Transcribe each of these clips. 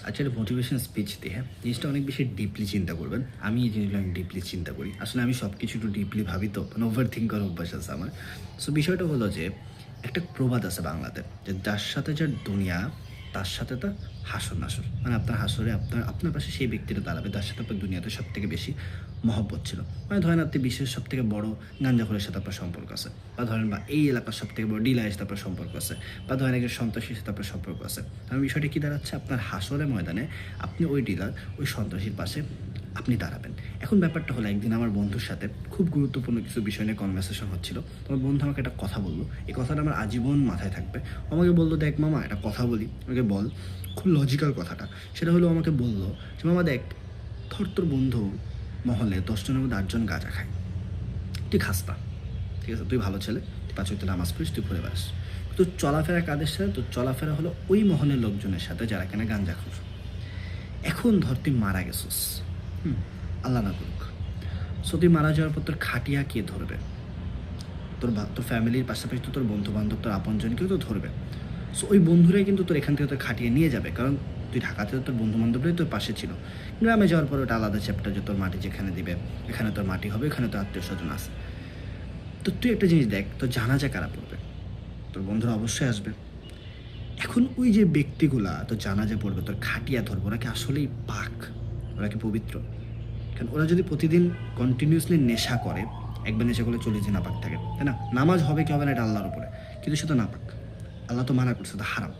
আচ্ছা, motivation speech দিয়ে হ্যাঁ, জিনিসটা অনেক বেশি ডিপলি চিন্তা করবেন। আমি এই জিনিসগুলো অনেক ডিপলি চিন্তা করি। আসলে আমি সব কিছু একটু ডিপলি ভাবি তো, মানে ওভার থিঙ্ক করার অভ্যাস আছে আমার। সো বিষয়টা হলো যে, একটা প্রবাদ আছে বাংলাতে যে, "যার সাথে যার দুনিয়া, তার সাথে তার হাসর-নাসর।" মানে আপনার হাসরে আপনার আপনার পাশে সেই ব্যক্তিটা দাঁড়াবে, যার সাথে আপনার দুনিয়াতে সবথেকে বেশি মহব্বত ছিল। মানে ধরেন আপনি বিশ্বের সবথেকে বড় গাঞ্জাখোরের সাথে আপনার সম্পর্ক আছে। বা ধরেন এই এলাকার সবথেকে বড় ডিলারের সাথে আপনার সম্পর্ক আছে। বা ধরেন একজন সন্ত্রাসীর সাথে আপনার সম্পর্ক আছে। কারণ বিষয়টা কি দাঁড়াচ্ছে? আপনার হাসরের ময়দানে আপনি ওই ডিলার, ওই সন্ত্রাসীর পাশে আপনি দাঁড়াবেন। এখন ব্যাপারটা হলো একদিন আমার বন্ধুর সাথে খুব গুরুত্বপূর্ণ কিছু বিষয় নিয়ে কনভারসেশন হচ্ছিল। তো আমার বন্ধু আমাকে একটা কথা বলল। এই কথাটা আমার আজীবন মাথায় থাকবে। ও আমাকে বলল, "দেখ মামা একটা কথা বলি।" আমাকে বল। খুব লজিক্যাল কথাটা। সেটা হলো আমাকে বলল যে, "মামা দেখ, ধর তোর বন্ধু মহলে ১০ জনের মধ্যে ৮ জন গাঁজা খায়। তুই খাস না। ঠিক আছে? তুই ভালো ছেলে। তুই ৫ ওয়াক্ত নামাজ পড়িস, তুই ঘুরে বেড়াস। তোর চলাফেরা কাদের সাথে? তোর চলাফেরা হলো ওই মহলের লোকজনের সাথে যারা কিনা গাঞ্জাখোর। এখন ধর তুই মারা গেছিস। হুম? আল্লাহ না করুক। সো তুই মারা যাওয়ার পর তোর খাটিয়া কে ধরবে? তোর ফ্যামিলির পাশাপাশি তো তোর বন্ধু-বান্ধব, তোর আপনজনকেও তো ধরবে। সো ওই বন্ধুরাই কিন্তু তোর এখান থেকে তোর খাটিয়ে নিয়ে যাবে। কারণ তুই ঢাকাতে তোর বন্ধু-বান্ধবরাই তোর পাশে ছিল। গ্রামে যাওয়ার পর ওটা আলাদা চ্যাপ্টার যে তোর মাটি যেখানে দিবে, এখানে তোর মাটি হবে, এখানে তোর আত্মীয়স্বজন আছে। তো তুই একটা জিনিস দেখ, তোর জানাজা কারা পড়বে? তোর বন্ধুরা অবশ্যই আসবে। এখন ওই যে ব্যক্তিগুলা তোর জানাজা পড়বে, তোর খাটিয়া ধরবে, ওরা কি আসলেই পাক? ওরা কি পবিত্র? কারণ ওরা যদি প্রতিদিন কন্টিনিউয়াসলি নেশা করে, একবার নেশা করলে ৪০ দিন নাপাক থাকে, তাই না? নামাজ হবে কি হবে না এটা আল্লাহর উপরে। কিন্তু সে তো নাপাক। আল্লাহ তো মানা করছে, তো হারাম।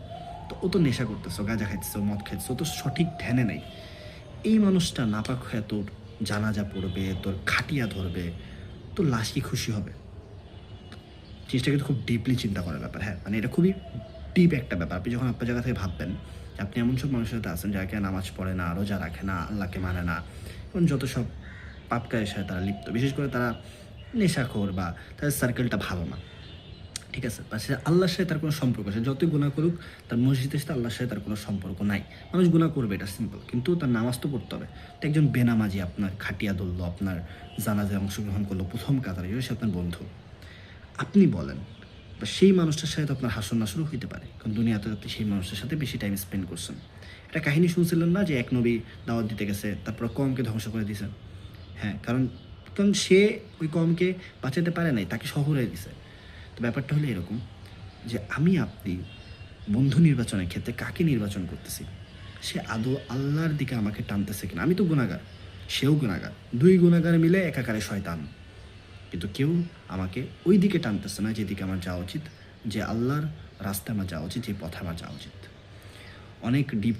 তো ও তো নেশা করতেছে, ও গাঁজা খাইতেছে, ও মদ খাইতেছে, ও তো সঠিক ধ্যানে নেই। এই মানুষটা নাপাক হয়ে তোর জানাজা পড়বে, তোর খাটিয়া ধরবে, তোর লাশ কি খুশি হবে? জিনিসটা কিন্তু খুব ডিপলি চিন্তা করার ব্যাপার। হ্যাঁ, মানে এটা খুবই ডিপ একটা ব্যাপার। আপনি যখন আপনার জায়গা থেকে ভাববেন, যে আপনি এমন সব মানুষের সাথে আছেন যারা কিনা নামাজ পড়ে না, রোজা রাখে না, আল্লাহকে মানে না, এবং যত সব পাপ কাজের সাথে তারা লিপ্ত। বিশেষ করে তারা নেশাখোর বা তাদের সার্কেলটা ভালো না। ঠিক আছে? বা সে আল্লাহর সাথে তার কোনো সম্পর্ক, সে যতই গুনাহ করুক, তার মসজিদের সাথে আল্লাহর সাথে তার কোনো সম্পর্ক নাই। মানুষ গুনাহ করবে, এটা সিম্পল। কিন্তু তার নামাজ তো পড়তে হবে। তো একজন বেনামাজি আপনার খাটিয়া ধরলো, আপনার জানাজায় অংশগ্রহণ করলো ১ম কাতারে, সে আপনার বন্ধু। আপনি বলেন, বা সেই মানুষটার সাথে তো আপনার হাসর-নাসরও হইতে পারে। কারণ দুনিয়াতে আপনি সেই মানুষটার সাথে বেশি টাইম স্পেন্ড করছেন। একটা কাহিনী শুনছিলেন না যে এক নবী দাওয়াত দিতে গেছে, তারপর কওমকে ধ্বংস করে দিছে? হ্যাঁ, কারণ সে ওই কওমকে বাঁচাতে পারে নাই, তাকে সহ উড়ায় দিছে। তো ব্যাপারটা হলো এরকম যে আমি আপনি বন্ধু নির্বাচনের ক্ষেত্রে কাকে নির্বাচন করতেছি? সে আদৌ আল্লাহর দিকে আমাকে টানতেছে কিনা? আমি তো গুনাহগার, সেও গুনাহগার। ২ গুনাহগার মিলে একাকারে শয়তান। কিন্তু কেউ আমাকে ওই দিকে টানতেছে না যেদিকে আমার যাওয়া উচিত, যে আল্লাহর রাস্তায় আমার যাওয়া উচিত, যে পথে আমার যাওয়া উচিত। অনেক ডিপ